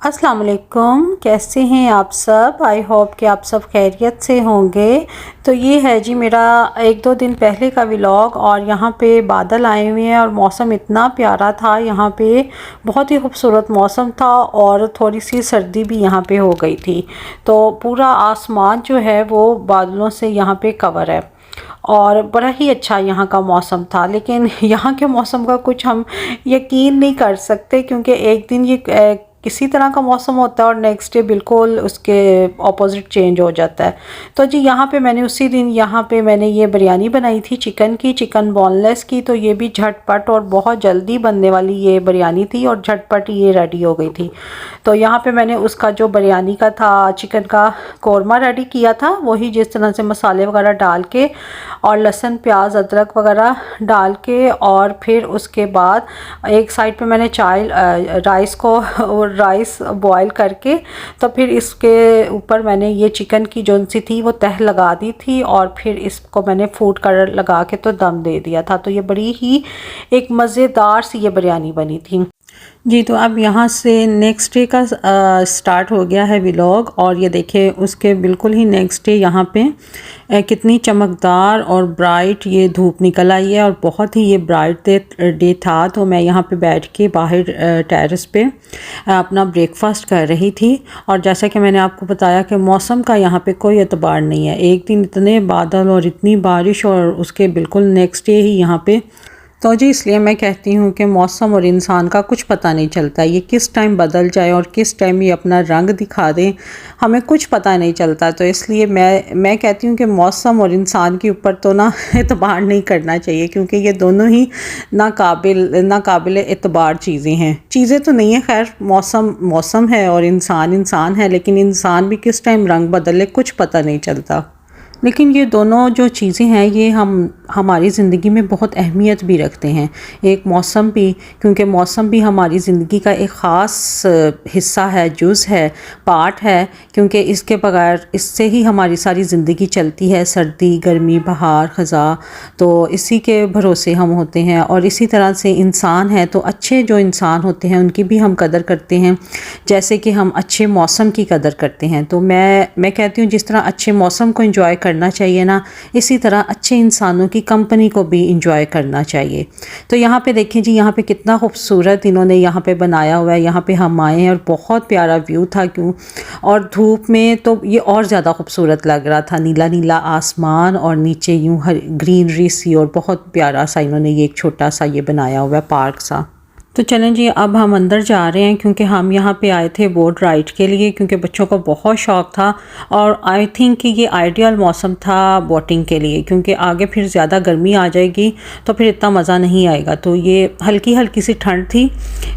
अस्सलाम वालेकुम, कैसे हैं आप सब। आई होप कि आप सब खैरियत से होंगे। तो ये है जी मेरा 1-2 दिन पहले का व्लॉग। और यहाँ पे बादल आए हुए हैं और मौसम इतना प्यारा था। यहाँ पे बहुत ही खूबसूरत मौसम था और थोड़ी सी सर्दी भी यहाँ पे हो गई थी। तो पूरा आसमान जो है वो बादलों से यहाँ पे कवर है और बड़ा ही अच्छा यहाँ का मौसम था। लेकिन यहाँ के मौसम का कुछ हम यकीन नहीं कर सकते, क्योंकि एक दिन ये किसी तरह का मौसम होता है और नेक्स्ट डे बिल्कुल उसके ऑपोजिट चेंज हो जाता है। तो जी यहाँ पे मैंने उसी दिन यहाँ पे मैंने ये बिरयानी बनाई थी चिकन बोनलेस की। तो ये भी झटपट और बहुत जल्दी बनने वाली ये बिरयानी थी और झटपट ये रेडी हो गई थी। तो यहाँ पे मैंने उसका जो बिरयानी का था चिकन का कौरमा रेडी किया था, वही जिस तरह से मसाले वगैरह डाल के और लहसुन प्याज अदरक वगैरह डाल के, और फिर उसके बाद एक साइड पे मैंने राइस बॉईल करके, तो फिर इसके ऊपर मैंने ये चिकन की जो सी थी वो तह लगा दी थी और फिर इसको मैंने फूड कलर लगा के तो दम दे दिया था। तो ये बड़ी ही एक मज़ेदार सी ये बिरयानी बनी थी जी। तो अब यहाँ से नेक्स्ट डे का स्टार्ट हो गया है व्लॉग। और ये देखिए उसके बिल्कुल ही नेक्स्ट डे यहाँ पे कितनी चमकदार और ब्राइट ये धूप निकल आई है और बहुत ही ये ब्राइट डे था। तो मैं यहाँ पे बैठ के बाहर टेरेस पे अपना ब्रेकफास्ट कर रही थी। और जैसा कि मैंने आपको बताया कि मौसम का यहाँ पे कोई एतबार नहीं है। एक दिन इतने बादल और इतनी बारिश और उसके बिल्कुल नेक्स्ट डे ही यहाँ पे। तो जी इसलिए मैं कहती हूँ कि मौसम और इंसान का कुछ पता नहीं चलता, ये किस टाइम बदल जाए और किस टाइम ये अपना रंग दिखा दे, हमें कुछ पता नहीं चलता। तो इसलिए मैं कहती हूँ कि मौसम और इंसान के ऊपर तो ना एतबार नहीं करना चाहिए, क्योंकि ये दोनों ही नाकाबिल एतबार चीज़ें तो नहीं है। खैर मौसम है और इंसान है, लेकिन इंसान भी किस टाइम रंग बदले कुछ पता नहीं चलता। लेकिन ये दोनों जो चीज़ें हैं ये हमारी ज़िंदगी में बहुत अहमियत भी रखते हैं। एक मौसम भी, क्योंकि मौसम भी हमारी ज़िंदगी का एक ख़ास हिस्सा है, जुज़ है, पार्ट है, क्योंकि इसके बगैर इससे ही हमारी सारी ज़िंदगी चलती है। सर्दी, गर्मी, बहार, ख़ज़ा, तो इसी के भरोसे हम होते हैं। और इसी तरह से इंसान है, तो अच्छे जो इंसान होते हैं उनकी भी हम कदर करते हैं, जैसे कि हम अच्छे मौसम की कदर करते हैं। तो मैं कहती हूँ जिस तरह अच्छे मौसम को एंजॉय करना चाहिए ना, इसी तरह अच्छे इंसानों की कंपनी को भी इंजॉय करना चाहिए। तो यहाँ पे देखें जी, यहाँ पे कितना खूबसूरत इन्होंने यहाँ पे बनाया हुआ है। यहाँ पे हम आए हैं और बहुत प्यारा व्यू था, क्यों और धूप में तो ये और ज़्यादा खूबसूरत लग रहा था। नीला नीला आसमान और नीचे यूँ ग्रीनरी सी, और बहुत प्यारा सा इन्होंने ये एक छोटा सा ये बनाया हुआ है पार्क सा। तो चलें जी अब हम अंदर जा रहे हैं, क्योंकि हम यहाँ पे आए थे बोट राइड के लिए, क्योंकि बच्चों को बहुत शौक़ था। और आई थिंक कि ये आइडियल मौसम था बोटिंग के लिए, क्योंकि आगे फिर ज़्यादा गर्मी आ जाएगी तो फिर इतना मज़ा नहीं आएगा। तो ये हल्की हल्की सी ठंड थी,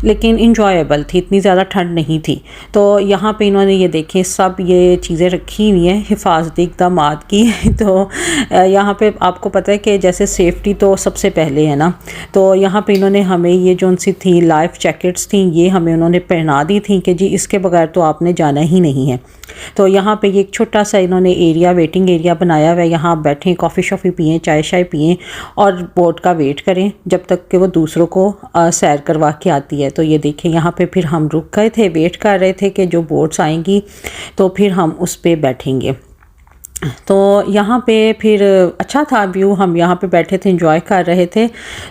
लेकिन इंजॉयबल थी, इतनी ज़्यादा ठंड नहीं थी। तो यहाँ पे इन्होंने ये देखें सब ये चीज़ें रखी हुई हैं हिफाजती इक़दाम की। तो यहाँ पे आपको पता है कि जैसे सेफ्टी तो सबसे पहले है ना। तो यहाँ पे इन्होंने हमें ये जो सी थी लाइफ जैकेट्स थी, ये हमें उन्होंने पहना दी थी कि जी इसके बगैर तो आपने जाना ही नहीं है। तो यहाँ पे ये एक छोटा सा इन्होंने एरिया, वेटिंग एरिया बनाया हुआ है। यहाँ आप बैठें, कॉफ़ी शॉफ़ी पिएँ, चाय शाय पिएँ और बोट का वेट करें जब तक कि वो दूसरों को सैर करवा के आती है। तो ये देखें यहाँ पे फिर हम रुक गए थे, वेट कर रहे थे कि जो बोट्स आएंगी तो फिर हम उस पर बैठेंगे। तो यहाँ पे फिर अच्छा था व्यू, हम यहाँ पे बैठे थे, एंजॉय कर रहे थे।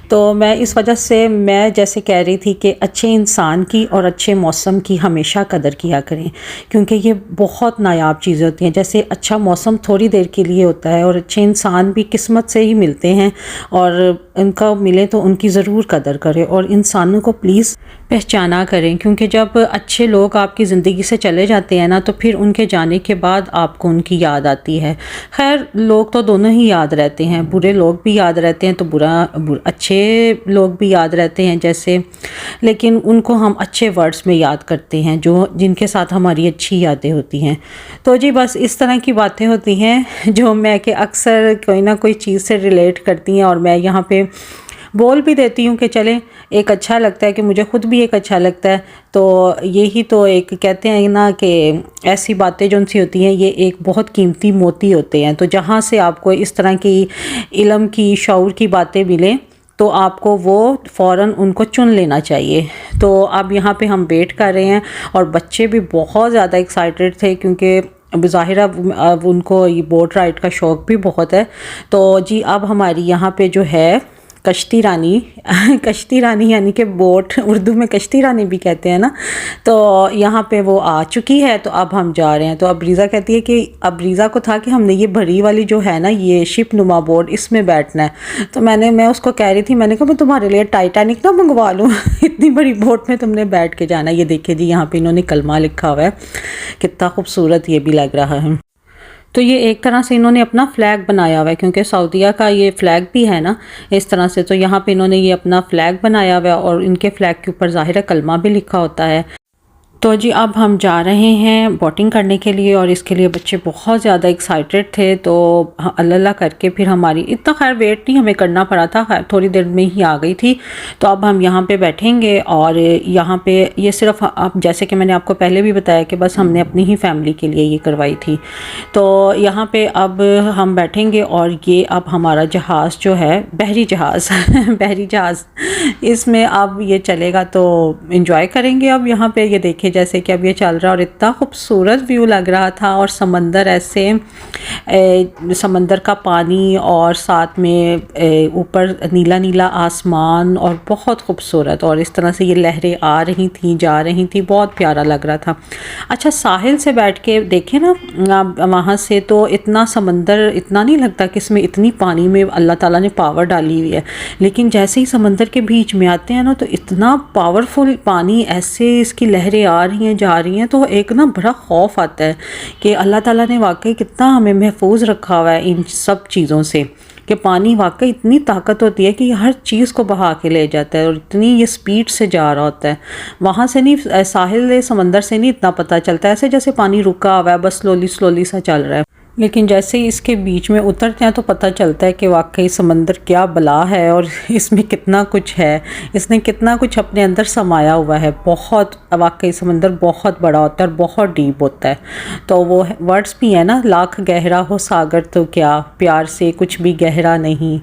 तो मैं इस वजह से मैं जैसे कह रही थी कि अच्छे इंसान की और अच्छे मौसम की हमेशा कदर किया करें, क्योंकि ये बहुत नायाब चीज़ें होती हैं। जैसे अच्छा मौसम थोड़ी देर के लिए होता है और अच्छे इंसान भी किस्मत से ही मिलते हैं, और उनका मिले तो उनकी ज़रूर कदर करें और इंसानों को प्लीज़ पहचाना करें। क्योंकि जब अच्छे लोग आपकी ज़िंदगी से चले जाते हैं ना, तो फिर उनके जाने के बाद आपको उनकी याद आती है। खैर लोग तो दोनों ही याद रहते हैं, बुरे लोग भी याद रहते हैं तो अच्छे लोग भी याद रहते हैं जैसे, लेकिन उनको हम अच्छे वर्ड्स में याद करते हैं जो जिनके साथ हमारी अच्छी यादें होती हैं। तो जी बस इस तरह की बातें होती हैं जो मैं कि अक्सर कोई ना कोई चीज़ से रिलेट करती हैं, और मैं यहाँ पे बोल भी देती हूँ कि चलें एक अच्छा लगता है, कि मुझे ख़ुद भी एक अच्छा लगता है। तो यही तो एक कहते हैं ना कि ऐसी बातें जो सी होती हैं ये एक बहुत कीमती मोती होते हैं। तो जहाँ से आपको इस तरह की इल्म की, शऊर की बातें मिलें तो आपको वो फ़ौरन उनको चुन लेना चाहिए। तो अब यहाँ पे हम वेट कर रहे हैं और बच्चे भी बहुत ज़्यादा एक्साइटेड थे, क्योंकि अब ज़ाहिर अब उनको ये बोट राइड का शौक़ भी बहुत है। तो जी अब हमारी यहाँ पे जो है कश्ती रानी कश्ती रानी यानी कि बोट, उर्दू में कश्ती रानी भी कहते हैं ना, तो यहाँ पे वो आ चुकी है। तो अब हम जा रहे हैं। तो अब रीज़ा कहती है कि अब रीज़ा को था कि हमने ये बड़ी वाली जो है ना ये शिप नुमा बोट, इसमें बैठना है। तो मैं उसको कह रही थी, मैंने कहा मैं तुम्हारे लिए टाइटैनिक ना मंगवा लूँ इतनी बड़ी बोट में तुमने बैठ के जाना। ये देखिए जी यहाँ पे इन्होंने कलमा लिखा हुआ है, कितना खूबसूरत ये भी लग रहा है। तो ये एक तरह से इन्होंने अपना फ़्लैग बनाया हुआ है, क्योंकि सऊदीया का ये फ़्लैग भी है ना इस तरह से। तो यहाँ पे इन्होंने ये अपना फ़्लैग बनाया हुआ है और इनके फ़्लैग के ऊपर ज़ाहिर है कलमा भी लिखा होता है। तो जी अब हम जा रहे हैं बोटिंग करने के लिए और इसके लिए बच्चे बहुत ज़्यादा एक्साइटेड थे। तो अल्लाह करके फिर हमारी इतना खैर वेट नहीं हमें करना पड़ा था, खैर थोड़ी देर में ही आ गई थी। तो अब हम यहाँ पे बैठेंगे और यहाँ पे ये सिर्फ अब जैसे कि मैंने आपको पहले भी बताया कि बस हमने अपनी ही फैमिली के लिए ये करवाई थी। तो यहाँ पे अब हम बैठेंगे और ये अब हमारा जहाज़ जो है बहरी जहाज़ बहरी जहाज़, इसमें अब ये चलेगा तो इन्जॉय करेंगे। अब यहाँ पे ये देखिए जैसे कि अब ये चल रहा है और इतना खूबसूरत व्यू लग रहा था, और समंदर ऐसे समंदर का पानी और साथ में ऊपर नीला नीला आसमान और बहुत खूबसूरत, और इस तरह से ये लहरें आ रही थी जा रही थी, बहुत प्यारा लग रहा था। अच्छा साहिल से बैठ के देखें ना वहाँ से तो इतना समंदर इतना नहीं लगता कि इसमें इतनी पानी में अल्लाह ताला ने पावर डाली हुई है, लेकिन जैसे ही समंदर के बीच में आते हैं ना तो इतना पावरफुल पानी, ऐसे इसकी लहरें आ रही हैं जा रही हैं, तो एक ना बड़ा खौफ आता है कि अल्लाह ताला ने वाकई कितना हमें महफूज रखा हुआ है इन सब चीज़ों से, कि पानी वाकई इतनी ताकत होती है कि हर चीज़ को बहा के ले जाता है और इतनी ये स्पीड से जा रहा होता है। वहाँ से नहीं, साहिल समंदर से नहीं इतना पता चलता है, ऐसे जैसे पानी रुका हुआ है बस स्लोली स्लोली सा चल रहा है, लेकिन जैसे ही इसके बीच में उतरते हैं तो पता चलता है कि वाकई समंदर क्या बला है और इसमें कितना कुछ है, इसने कितना कुछ अपने अंदर समाया हुआ है। बहुत वाकई समंदर बहुत बड़ा होता है और बहुत डीप होता है। तो वो वर्ड्स भी है ना, लाख गहरा हो सागर तो क्या, प्यार से कुछ भी गहरा नहीं।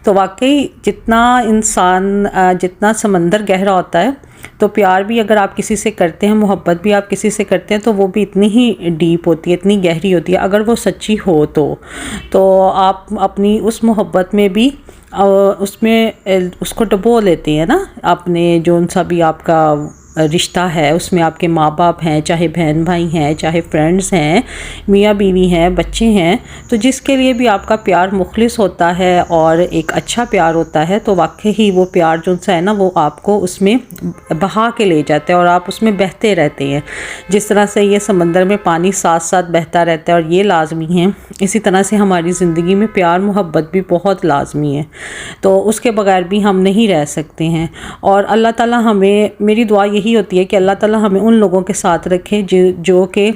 तो वाकई जितना इंसान जितना समंदर गहरा होता है, तो प्यार भी अगर आप किसी से करते हैं, मोहब्बत भी आप किसी से करते हैं, तो वो भी इतनी ही डीप होती है, इतनी गहरी होती है अगर वो सच्ची हो। तो आप अपनी उस मोहब्बत में भी उसमें उसको डुबो लेते हैं ना, अपने जो सा भी आपका रिश्ता है उसमें आपके माँ बाप हैं, चाहे बहन भाई हैं, चाहे फ्रेंड्स हैं, मियाँ बीवी हैं, बच्चे हैं, तो जिसके लिए भी आपका प्यार मुखलिस होता है और एक अच्छा प्यार होता है, तो वाकई ही वो प्यार जो सा है ना वो आपको उसमें बहा के ले जाते हैं और आप उसमें बहते रहते हैं। जिस तरह से ये समंदर में पानी साथ साथ बहता रहता है और ये लाजमी है, इसी तरह से हमारी ज़िंदगी में प्यार मोहब्बत भी बहुत लाजमी है, तो उसके बगैर भी हम नहीं रह सकते हैं। और अल्लाह ताला हमें, मेरी दुआ यही होती है कि अल्लाह ताला हमें उन लोगों के साथ रखे जो कि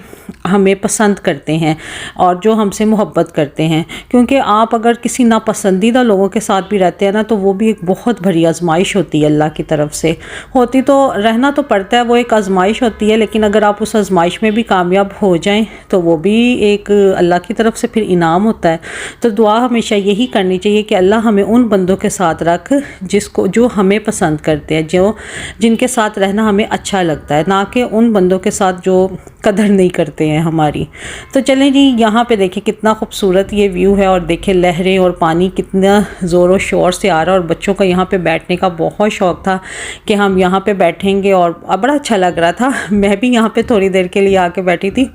हमें पसंद करते हैं और जो हमसे मोहब्बत करते हैं, क्योंकि आप अगर किसी नापसंदीदा लोगों के साथ भी रहते हैं ना तो वो भी एक बहुत बड़ी आजमाइश होती है, अल्लाह की तरफ से होती, तो रहना तो पड़ता है, वो एक आजमाइश होती है, लेकिन अगर आप उस आजमाइश में भी कामयाब हो जाएं तो वो भी एक अल्लाह की तरफ से फिर इनाम होता है। तो दुआ हमेशा यही करनी चाहिए कि अल्लाह हमें उन बंदों के साथ रख जो हमें पसंद करते हैं, जिनके साथ रहना हमें अच्छा लगता है, ना कि उन बंदों के साथ जो कदर नहीं करते हैं हमारी। तो चलें जी, यहाँ पे देखें कितना खूबसूरत ये व्यू है और देखें लहरें और पानी कितना ज़ोरों शोर से आ रहा है, और बच्चों का यहाँ पे बैठने का बहुत शौक़ था कि हम यहाँ पे बैठेंगे और बड़ा अच्छा लग रहा था। मैं भी यहाँ पे थोड़ी देर के लिए आके बैठी थी,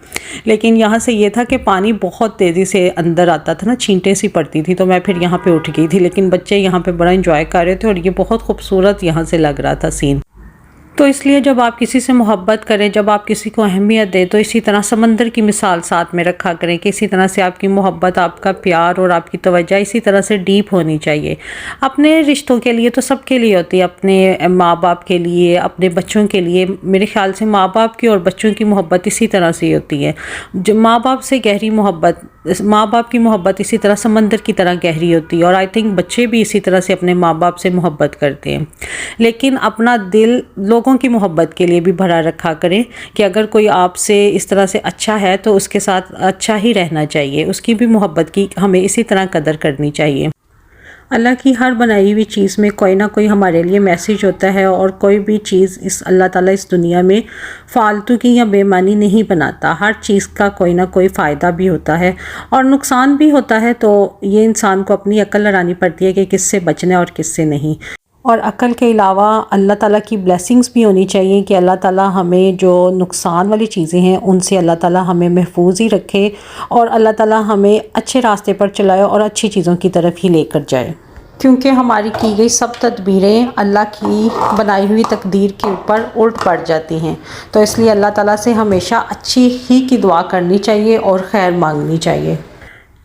लेकिन यहाँ से ये था कि पानी बहुत तेज़ी से अंदर आता था ना, छींटें सी पड़ती थी, तो मैं फिर यहाँ पर उठ गई थी, लेकिन बच्चे यहाँ पर बड़ा इंजॉय कर रहे थे और ये बहुत खूबसूरत यहाँ से लग रहा था सीन। तो इसलिए जब आप किसी से मोहब्बत करें, जब आप किसी को अहमियत दें, तो इसी तरह समंदर की मिसाल साथ में रखा करें कि इसी तरह से आपकी मोहब्बत, आपका प्यार और आपकी तवज्जो इसी तरह से डीप होनी चाहिए। अपने रिश्तों के लिए तो सबके लिए होती है, अपने माँ बाप के लिए, अपने बच्चों के लिए। मेरे ख्याल से माँ बाप की और बच्चों की मोहब्बत इसी तरह से होती है। जो माँ बाप से गहरी मोहब्बत, माँ बाप की मोहब्बत इसी तरह समंदर की तरह गहरी होती है, और आई थिंक बच्चे भी इसी तरह से अपने माँ बाप से मोहब्बत करते हैं। लेकिन अपना दिल लोगों की मोहब्बत के लिए भी भरा रखा करें कि अगर कोई आपसे इस तरह से अच्छा है तो उसके साथ अच्छा ही रहना चाहिए, उसकी भी मोहब्बत की हमें इसी तरह कदर करनी चाहिए। अल्लाह की हर बनाई हुई चीज़ में कोई ना कोई हमारे लिए मैसेज होता है, और कोई भी चीज़ इस अल्लाह ताला इस दुनिया में फ़ालतू की या बेमानी नहीं बनाता। हर चीज़ का कोई ना कोई फ़ायदा भी होता है और नुकसान भी होता है। तो ये इंसान को अपनी अक्ल लड़ानी पड़ती है कि किससे बचना है और किससे नहीं। और अक्ल के अलावा अल्लाह ताला की ब्लेसिंग्स भी होनी चाहिए कि अल्लाह ताला हमें जो नुकसान वाली चीज़ें हैं उनसे अल्लाह ताला हमें महफूज ही रखे, और अल्लाह ताला हमें अच्छे रास्ते पर चलाए और अच्छी चीज़ों की तरफ ही लेकर जाए। क्योंकि हमारी की गई सब तदबीरें अल्लाह की बनाई हुई तकदीर के ऊपर उल्ट पड़ जाती हैं। तो इसलिए अल्लाह ताला से हमेशा अच्छी ही की दुआ करनी चाहिए और खैर मांगनी चाहिए।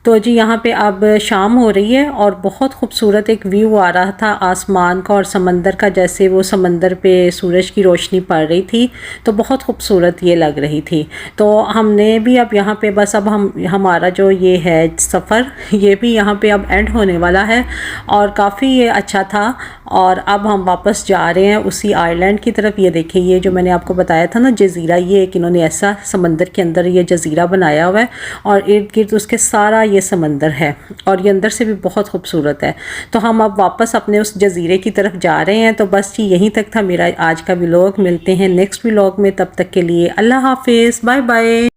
तो जी यहाँ पे अब शाम हो रही है और बहुत खूबसूरत एक व्यू आ रहा था आसमान का और समंदर का, जैसे वो समंदर पे सूरज की रोशनी पड़ रही थी, तो बहुत खूबसूरत ये लग रही थी। तो हमने भी अब यहाँ पे बस अब हमारा जो ये है सफ़र, ये भी यहाँ पे अब एंड होने वाला है और काफ़ी ये अच्छा था। और अब हम वापस जा रहे हैं उसी आइलैंड की तरफ। ये देखिए, ये जो मैंने आपको बताया था ना जज़ीरा, ये एक इन्होंने ऐसा समंदर के अंदर ये जज़ीरा बनाया हुआ है और इर्द गिर्द उसके सारा ये समंदर है और ये अंदर से भी बहुत खूबसूरत है। तो हम अब वापस अपने उस जज़ीरे की तरफ जा रहे हैं। तो बस जी यहीं तक था मेरा आज का व्लॉग। मिलते हैं नेक्स्ट व्लॉग में, तब तक के लिए अल्लाह हाफिज़, बाय बाय।